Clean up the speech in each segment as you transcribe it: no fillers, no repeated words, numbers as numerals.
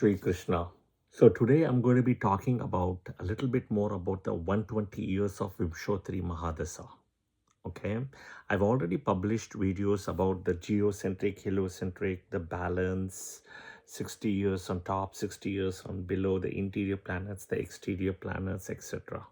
Sri Krishna. So today I'm going to be talking about a little bit more about the 120 years of Vimshottari Mahadasha. Okay, I've already published videos about the geocentric, heliocentric, the balance, 60 years on top, 60 years on below, the interior planets, the exterior planets, etc.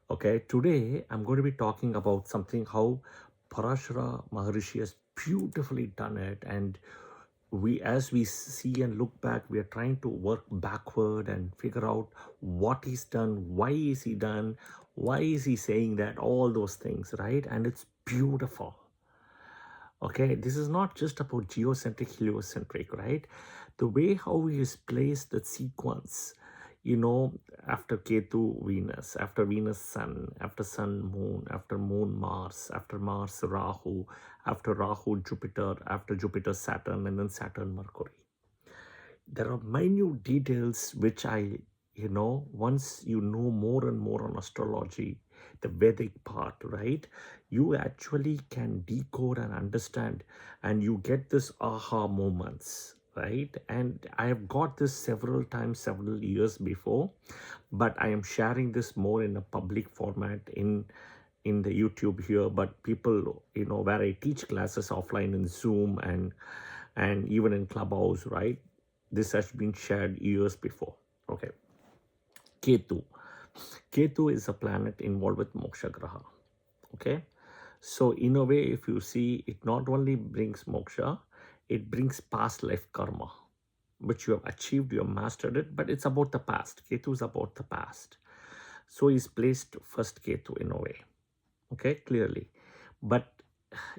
Okay, today I'm going to be talking about something how Parashara Maharishi has beautifully done it, and as we see and look back, we are trying to work backward and figure out what he's done, why is he done, why is he saying that, all those things, right? And it's beautiful. Okay, this is not just about geocentric, heliocentric, right? The way how he has placed the sequence, you know, after Ketu, Venus, after Venus, Sun, after Sun, Moon, after Moon, Mars, after Mars, Rahu, after Rahu, Jupiter, after Jupiter, Saturn, and then Saturn, Mercury. There are minute details which once you know more and more on astrology, the Vedic part, right? You actually can decode and understand, and you get this aha moments, right? And I have got this several times, several years before, but I am sharing this more in a public format in the YouTube here. But people, where I teach classes offline in Zoom and even in Clubhouse, right? This has been shared years before. Okay. Ketu. Ketu is a planet involved with Moksha Graha. Okay. So, in a way, if you see, it not only brings moksha, it brings past life karma, which you have achieved, you have mastered it, but it's about the past. Ketu is about the past. So, he's placed first Ketu in a way. Okay, clearly. But,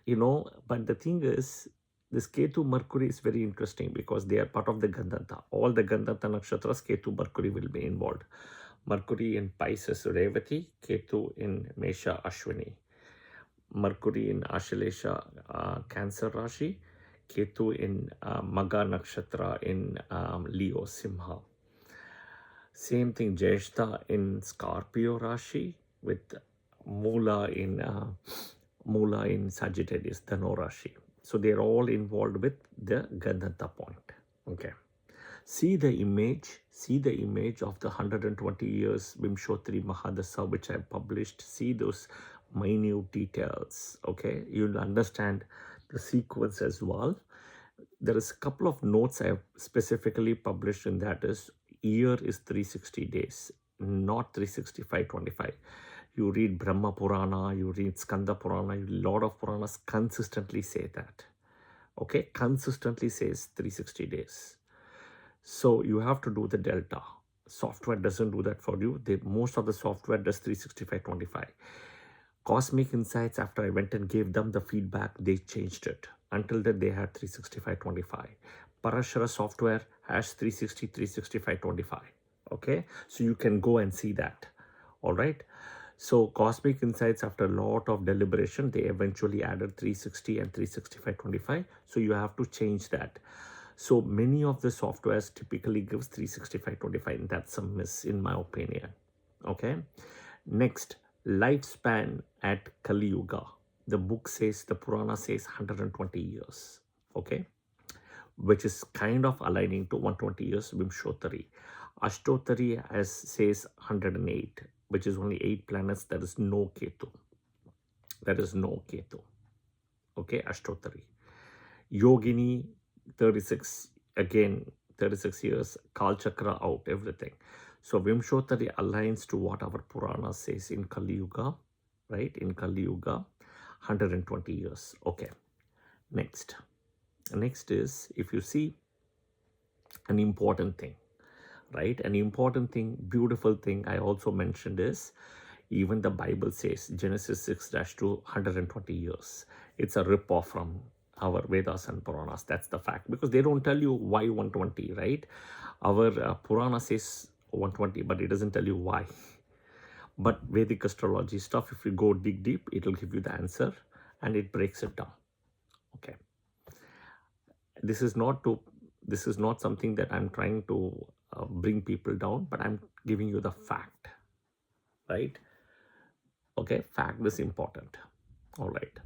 but the thing is, this Ketu Mercury is very interesting because they are part of the Gandanta. All the Gandanta nakshatras, Ketu Mercury will be involved. Mercury in Pisces, Revati, Ketu in Mesha, Ashwini. Mercury in Ashalesha, Cancer Rashi, Ketu in Maga Nakshatra in Leo, Simha. Same thing, Jeshta in Scorpio Rashi with Mula in Sagittarius, Dhanu Rashi. So they're all involved with the Gandhanta point. Okay. See the image of the 120 years Vimshottari Mahadasha, which I published. See those minute details. Okay, you'll understand the sequence as well. There is a couple of notes I have specifically published in that is year is 360 days, not 365-25. You read Brahma Purana, you read Skanda Purana, a lot of Puranas consistently say that. Okay, consistently says 360 days. So you have to do the delta. Software doesn't do that for you. Most of the software does 365-25. Cosmic Insights, after I went and gave them the feedback, they changed it. Until then, they had 365-25. Parashara software has 360, 365-25. Okay, so you can go and see that. All right. So Cosmic Insights, after a lot of deliberation, they eventually added 360 and 365-25. So you have to change that. So many of the softwares typically gives 365-25, and that's a miss in my opinion. Okay. Next, lifespan at Kali Yuga. The book says, the Purana says 120 years. Okay. Which is kind of aligning to 120 years Vimshottari. Ashtotari says 108, which is only 8 planets. There is no Ketu. There is no Ketu. Okay, Ashtotari. Yogini, 36, again, 36 years, Kal Chakra out, everything. So Vimshottari aligns to what our Purana says in Kali Yuga, right? In Kali Yuga, 120 years. Okay, next. Next is, if you see, an important thing, right? An important thing, beautiful thing I also mentioned is, even the Bible says, Genesis 6-2, 120 years. It's a rip-off from our Vedas and Puranas. That's the fact. Because they don't tell you why 120, right? Our Purana says 120, but it doesn't tell you why. But Vedic astrology stuff, if you go dig deep, it'll give you the answer and it breaks it down. Okay. This is not something that I'm trying to bring people down, but I'm giving you the fact, right? Okay, fact is important. All right.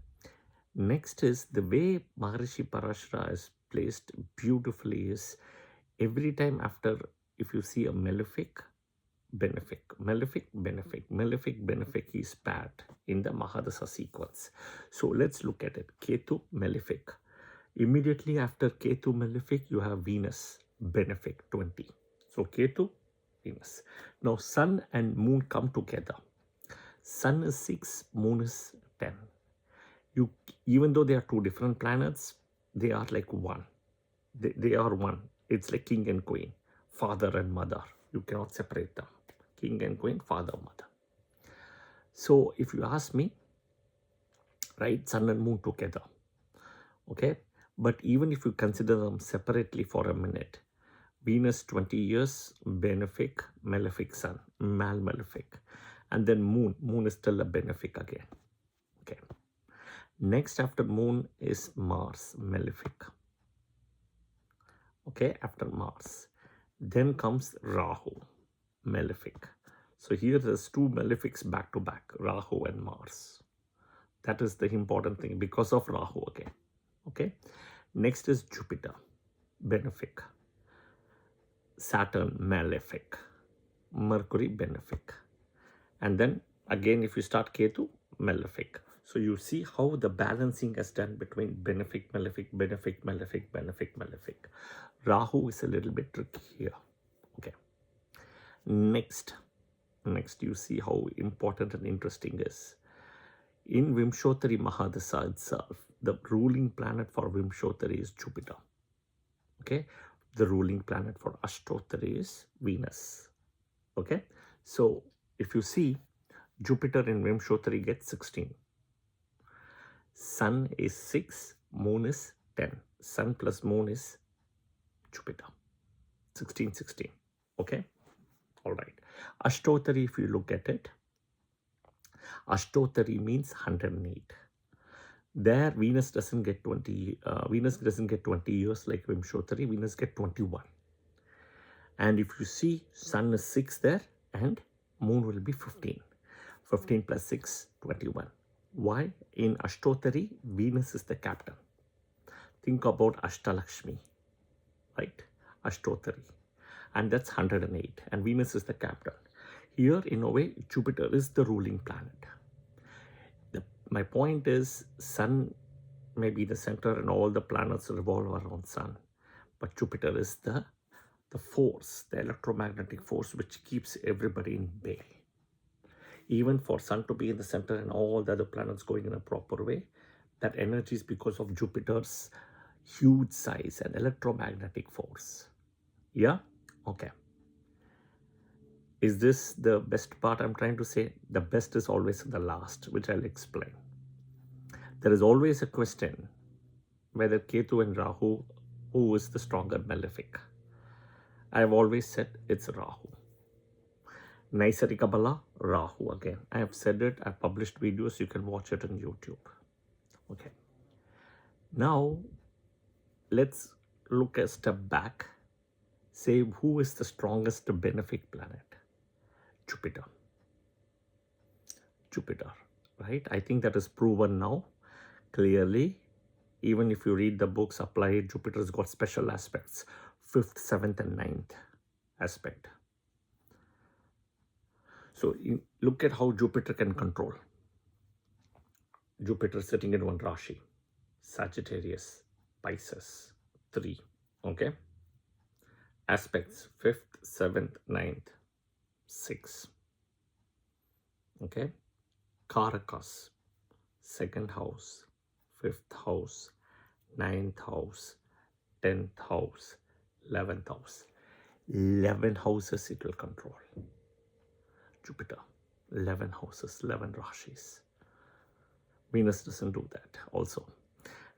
Next is the way Maharishi Parashara is placed beautifully is Every time after, if you see a malefic, benefic, malefic, benefic, malefic, benefic is paired in the Mahadasha sequence. So let's look at it. Ketu, malefic. Immediately after Ketu, malefic, you have Venus, benefic, 20. So Ketu, Venus. Now Sun and Moon come together. Sun is 6, Moon is 10. Even though they are two different planets, they are like one. They are one. It's like king and queen, father and mother. You cannot separate them. King and queen, father, mother. So if you ask me, right, Sun and Moon together, okay? But even if you consider them separately for a minute, Venus 20 years, benefic, malefic Sun, malefic. And then Moon is still a benefic again, okay? Next after Moon is Mars, malefic. Okay, after Mars. Then comes Rahu, malefic. So here there's two malefics back to back, Rahu and Mars. That is the important thing because of Rahu again. Okay. Next is Jupiter, benefic. Saturn, malefic. Mercury, benefic. And then again, if you start Ketu, malefic. So you see how the balancing is done between benefic, malefic, benefic, malefic, benefic, malefic. Rahu is a little bit tricky here. Okay. Next you see how important and interesting is. In Vimshottari Mahadasha itself, the ruling planet for Vimshottari is Jupiter. Okay. The ruling planet for Ashtotari is Venus. Okay. So if you see, Jupiter in Vimshottari gets 16. Sun is 6, Moon is 10. Sun plus Moon is Jupiter. 16, 16. Okay. All right. Ashtotari, if you look at it, Ashtotari means 108. There, Venus doesn't get 20. Venus doesn't get 20 years like Vimshottari. Venus get 21. And if you see, Sun is 6 there, and Moon will be 15. 15 plus 6, 21. Why? In Ashtotari, Venus is the captain. Think about Ashtalakshmi, right? Ashtotari. And that's 108. And Venus is the captain. Here, in a way, Jupiter is the ruling planet. My point is, Sun may be the center and all the planets revolve around Sun. But Jupiter is the force, the electromagnetic force which keeps everybody in bay. Even for Sun to be in the center and all the other planets going in a proper way, that energy is because of Jupiter's huge size and electromagnetic force. Yeah? Okay. Is this the best part I'm trying to say? The best is always the last, which I'll explain. There is always a question whether Ketu and Rahu, who is the stronger malefic? I've always said it's Rahu. Naisarika Bala, Rahu again. I have said it, I've published videos, you can watch it on YouTube. Okay. Now, let's look a step back. Say, who is the strongest benefic planet? Jupiter. Jupiter, right? I think that is proven now, clearly. Even if you read the books, apply it, Jupiter's got special aspects. 5th, 7th, and 9th aspect. So look at how Jupiter can control. Jupiter sitting in one Rashi. Sagittarius, Pisces, 3. Okay. Aspects, 5th, 7th, 9th, 6. Okay. Karakas, 2nd house, 5th house, 9th house, 10th house, 11th house. 11 houses it will control. Jupiter, 11 houses, 11 Rashis. Venus doesn't do that also.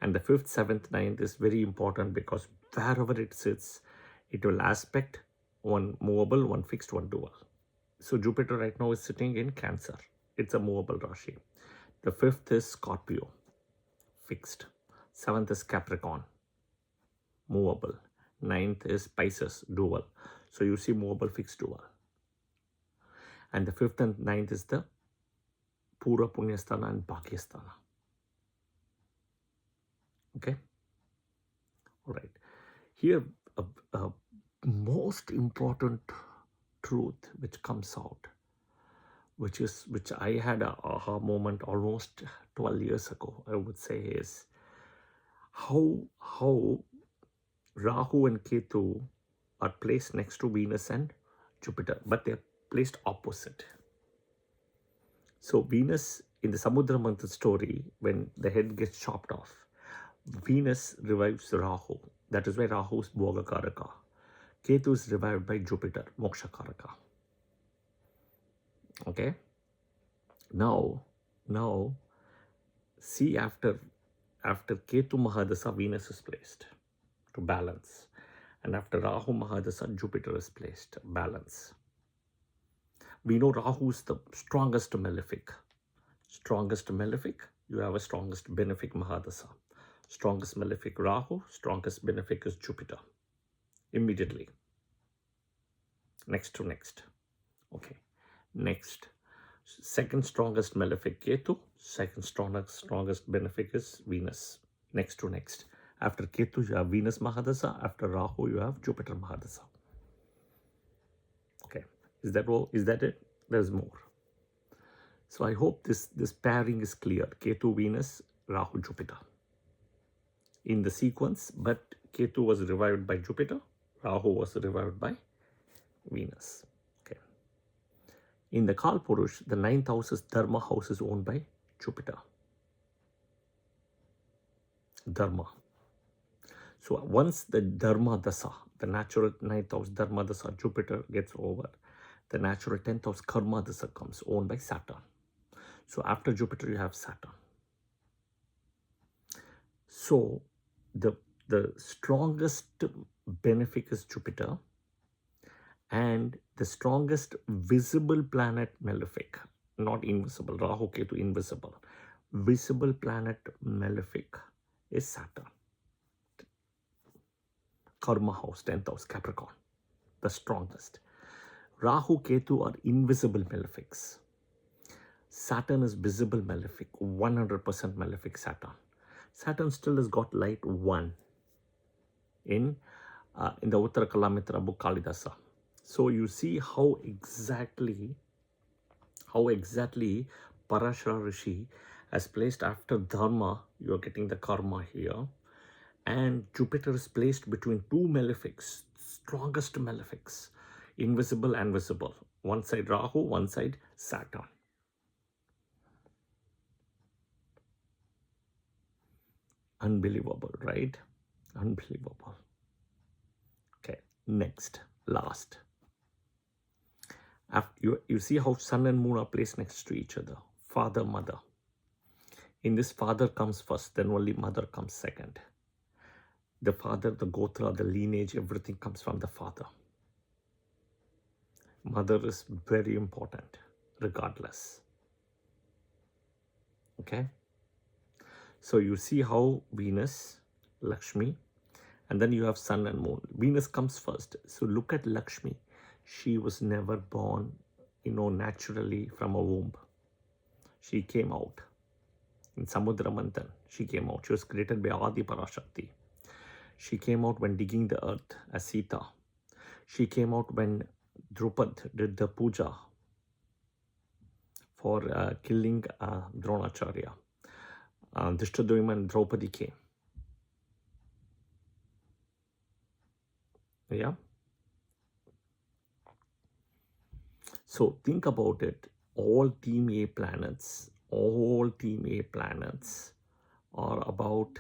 And the 5th, 7th, 9th is very important because wherever it sits, it will aspect one movable, one fixed, one dual. So Jupiter right now is sitting in Cancer. It's a movable Rashi. The 5th is Scorpio, fixed. 7th is Capricorn, movable. 9th is Pisces, dual. So you see movable, fixed, dual. And the 5th and 9th is the Pura Punyasthana and Bhagyasthana. Okay? All right. Here, most important truth which comes out, which I had a aha moment almost 12 years ago, I would say, is how Rahu and Ketu are placed next to Venus and Jupiter, but they're placed opposite. So Venus, in the Samudra Manthan story, when the head gets chopped off, Venus revives Rahu. That is why Rahu is Bhogakaraka. Ketu is revived by Jupiter, Mokshakaraka. Okay? Now, see, after Ketu Mahadasha, Venus is placed to balance. And after Rahu Mahadasha, Jupiter is placed, balance. We know Rahu is the strongest malefic. Strongest malefic, you have a strongest benefic Mahadasha. Strongest malefic Rahu, strongest benefic is Jupiter. Immediately. Next to next. Okay. Next. Second strongest malefic Ketu. Second strongest benefic is Venus. Next to next. After Ketu, you have Venus Mahadasha. After Rahu, you have Jupiter Mahadasha. Okay. Is that all? Is that it? There's more. So I hope this pairing is clear. Ketu, Venus, Rahu, Jupiter. In the sequence, but Ketu was revived by Jupiter. Rahu was revived by Venus. Okay. In the Kal Purush, the 9th house is Dharma house is owned by Jupiter. Dharma. So once the Dharma Dasa, the natural 9th house Dharma Dasa, Jupiter gets over, the natural 10th house Karma Dasa comes, owned by Saturn. So after Jupiter, you have Saturn. So the strongest benefic is Jupiter, and the strongest visible planet malefic, not invisible, Rahu Ketu invisible, visible planet malefic is Saturn. Karma house, 10th house, Capricorn, the strongest. Rahu Ketu are invisible malefics. Saturn is visible malefic, 100% malefic Saturn. Saturn still has got light 1 in the Uttara Kalamitra book Kalidasa. So you see how exactly Parashara Rishi has placed after Dharma, you are getting the karma here. And Jupiter is placed between two malefics, strongest malefics, invisible and visible. One side Rahu, one side Saturn. Unbelievable, right? Unbelievable. Okay, next, last. After you see how sun and moon are placed next to each other. Father, mother. In this, father comes first, then only mother comes second. The father, the gotra, the lineage, everything comes from the father. Mother is very important, regardless. Okay? So you see how Venus, Lakshmi, and then you have sun and moon. Venus comes first. So look at Lakshmi. She was never born, naturally from a womb. She came out. In Samudra Manthan, she came out. She was created by Adi Parashakti. She came out when digging the earth as Sita. She came out when Drupad did the puja for killing Dronacharya. Drishtadyumna and Draupadi came. Yeah. So think about it. All Team A planets are about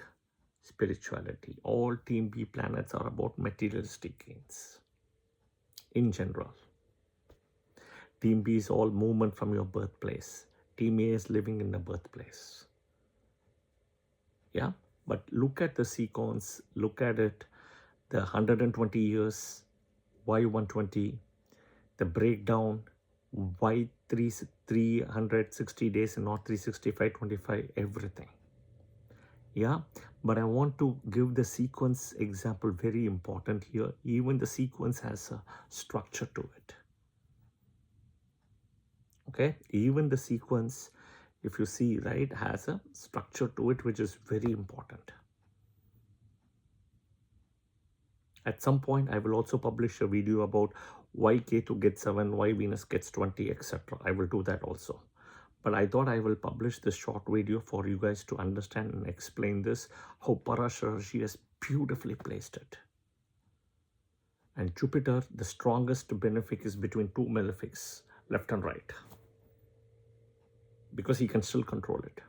spirituality. All Team B planets are about materialistic gains in general. Team B is all movement from your birthplace. Team A is living in the birthplace. Yeah, but look at the sequence, look at it, the 120 years, why 120, the breakdown, why 360 days and not 365, 25, everything. Yeah, but I want to give the sequence example, very important here. Even the sequence has a structure to it. Okay, even the sequence, if you see, right, has a structure to it, which is very important. At some point, I will also publish a video about why Ketu gets 7, why Venus gets 20, etc. I will do that also. But I thought I will publish this short video for you guys to understand and explain this, how Parasharashi has beautifully placed it. And Jupiter, the strongest benefic is between two malefics, left and right, because he can still control it.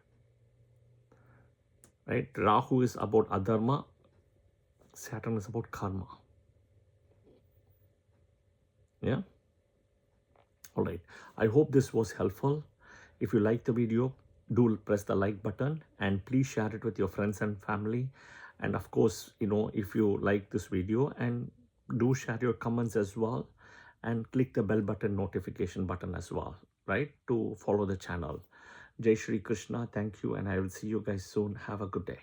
Right? Rahu is about adharma, Saturn is about karma. Yeah? All right. I hope this was helpful. If you like the video, do press the like button and please share it with your friends and family. And of course, if you like this video, and do share your comments as well, and click the bell button, notification button as well, right? To follow the channel. Jai Shri Krishna. Thank you. And I will see you guys soon. Have a good day.